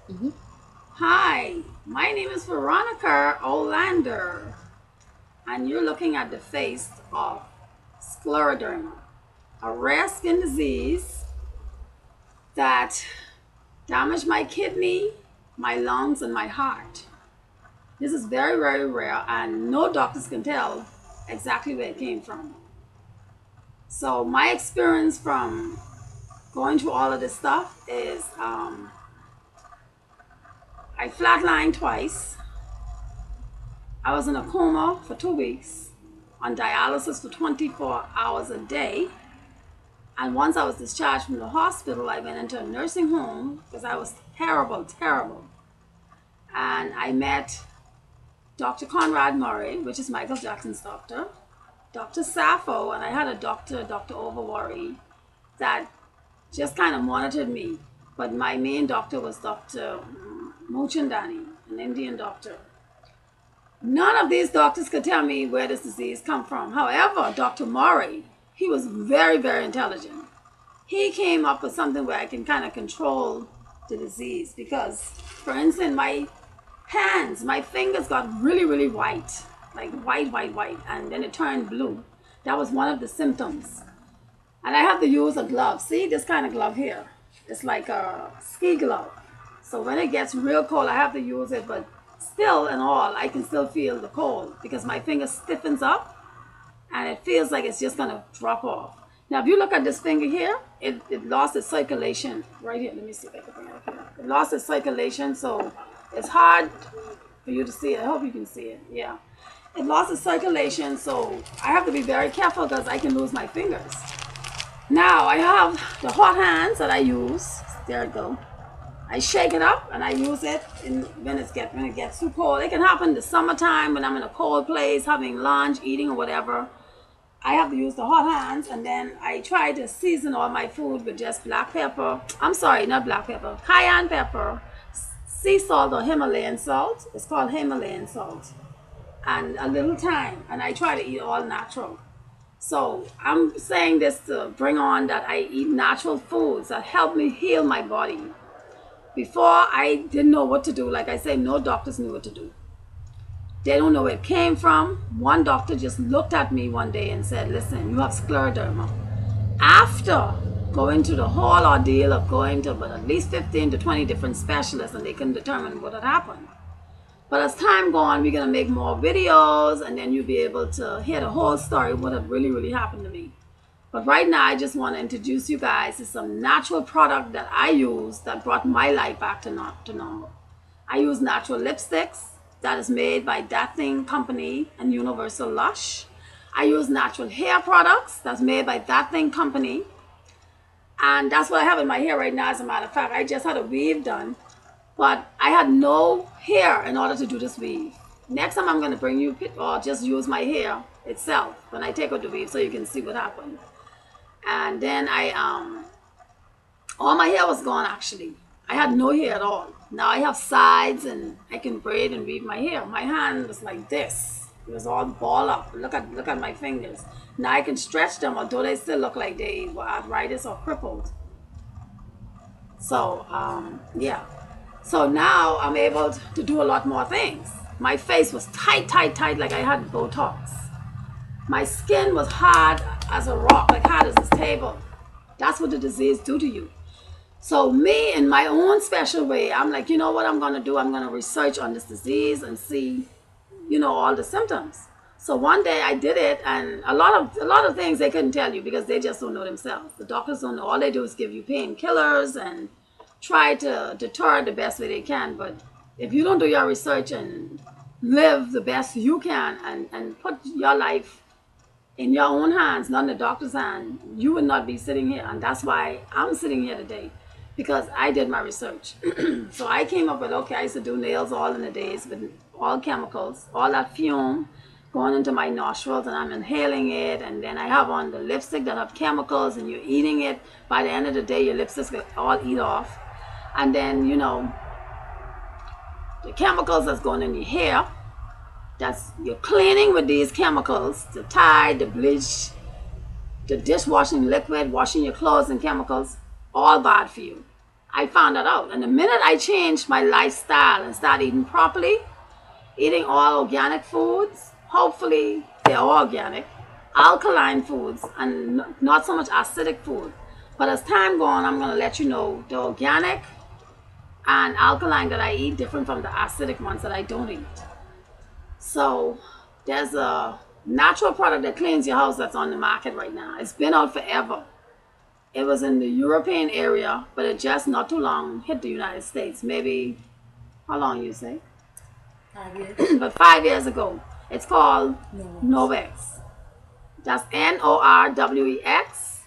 Mhm. Hi, my name is Veronica Olander, and you're looking at the face of scleroderma, a rare skin disease that damaged my kidney, my lungs, and my heart. This is very, very rare, and no doctors can tell exactly where it came from. So, my experience from going through all of this stuff is I flatlined twice. I was in a coma for 2 weeks, on dialysis for 24 hours a day. And once I was discharged from the hospital, I went into a nursing home because I was terrible, terrible. And I met Dr. Conrad Murray, which is Michael Jackson's doctor, Dr. Sappho, and I had a doctor, Dr. Overwari, that just kind of monitored me. But my main doctor was Dr. Mochandani, an Indian doctor. None of these doctors could tell me where this disease come from. However, Dr. Murray, he was very, very intelligent. He came up with something where I can kind of control the disease because, for instance, my hands, my fingers got really, really white, like white, white, white, and then it turned blue. That was one of the symptoms. And I have to use a glove. See this kind of glove here? It's like a ski glove. So when it gets real cold, I have to use it, but still and all, I can still feel the cold because my finger stiffens up and it feels like it's just gonna drop off. Now, if you look at this finger here, it lost its circulation right here. Let me see if I can bring it up here. It lost its circulation, so it's hard for you to see it. I hope you can see it. Yeah. It lost its circulation, so I have to be very careful because I can lose my fingers. Now I have the hot hands that I use. There it go. I shake it up and I use it when it gets too cold. It can happen in the summertime when I'm in a cold place, having lunch, eating or whatever. I have to use the hot hands, and then I try to season all my food with just black pepper. I'm sorry, not black pepper, cayenne pepper, sea salt or Himalayan salt. It's called Himalayan salt, and a little thyme. And I try to eat all natural. So I'm saying this to bring on that I eat natural foods that help me heal my body. Before, I didn't know what to do. Like I say, no doctors knew what to do. They don't know where it came from. One doctor just looked at me one day and said, listen, you have scleroderma. After going to the whole ordeal of going to at least 15 to 20 different specialists, and they couldn't determine what had happened. But as time go on, we're going to make more videos, and then you'll be able to hear the whole story of what had really, really happened to me. But right now, I just want to introduce you guys to some natural product that I use that brought my life back to normal. I use natural lipsticks that is made by That Thing Company and Universal Lush. I use natural hair products that's made by That Thing Company. And that's what I have in my hair right now, as a matter of fact. I just had a weave done, but I had no hair in order to do this weave. Next time I'm going to bring you, or just use my hair itself when I take out the weave so you can see what happened. And then all my hair was gone actually. I had no hair at all. Now I have sides and I can braid and weave my hair. My hand was like this. It was all ball up. Look at my fingers. Now I can stretch them, although they still look like they were arthritis or crippled. So yeah. So now I'm able to do a lot more things. My face was tight, tight, tight, like I had Botox. My skin was hard as a rock, like hard as this table. That's what the disease do to you. So me, in my own special way, I'm like, you know what I'm going to do? I'm going to research on this disease and see, all the symptoms. So one day I did it, and a lot of things they couldn't tell you because they just don't know themselves. The doctors don't know. All they do is give you painkillers and try to deter the best way they can. But if you don't do your research and live the best you can and put your life in your own hands, not in the doctor's hand, you would not be sitting here. And that's why I'm sitting here today, because I did my research. So I came up with, okay, I used to do nails all in the days with all chemicals, all that fume going into my nostrils, and I'm inhaling it. And then I have on the lipstick that have chemicals, and you're eating it. By the end of the day, your lipsticks will all eat off. And then, the chemicals that's going in your hair, that's you're cleaning with these chemicals, the Tide, the bleach, the dishwashing liquid, washing your clothes and chemicals, all bad for you. I found that out. And the minute I changed my lifestyle and started eating properly, eating all organic foods, hopefully they're all organic, alkaline foods, and not so much acidic food. But as time goes on, I'm going to let you know the organic and alkaline that I eat different from the acidic ones that I don't eat. So there's a natural product that cleans your house that's on the market right now. It's been out forever. It was in the European area, but it just not too long hit the United States. Maybe, how long you say? 5 years. But 5 years ago. It's called Norwex. That's Norwex.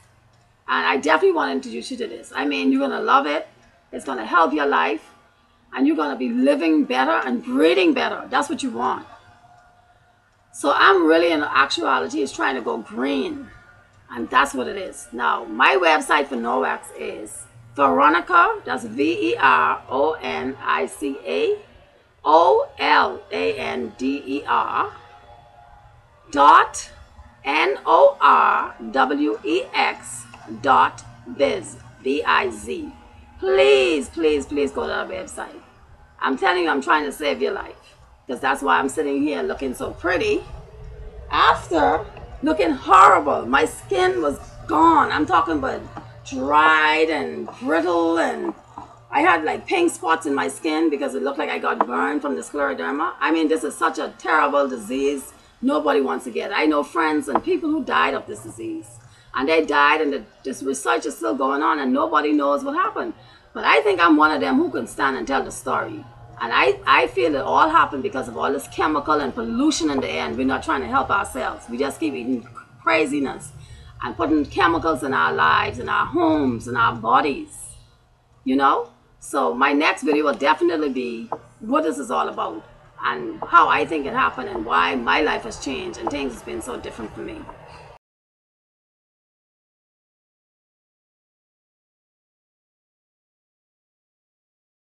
And I definitely want to introduce you to this. I mean, you're going to love it. It's going to help your life. And you're going to be living better and breathing better. That's what you want. So I'm really, in actuality, is trying to go green. And that's what it is. Now, my website for Norwex is Veronica, that's Veronica Olander .NORWEX.biz, B-I-Z. Please, please, please go to our website. I'm telling you, I'm trying to save your life. Because that's why I'm sitting here looking so pretty. After looking horrible, my skin was gone. I'm talking about dried and brittle, and I had like pink spots in my skin because it looked like I got burned from the scleroderma. I mean, this is such a terrible disease. Nobody wants to get it. I know friends and people who died of this disease. And they died, and this research is still going on, and nobody knows what happened. But I think I'm one of them who can stand and tell the story. And I feel it all happened because of all this chemical and pollution in the air, and we're not trying to help ourselves. We just keep eating craziness and putting chemicals in our lives, in our homes, in our bodies, you know? So my next video will definitely be what this is all about and how I think it happened and why my life has changed and things has been so different for me.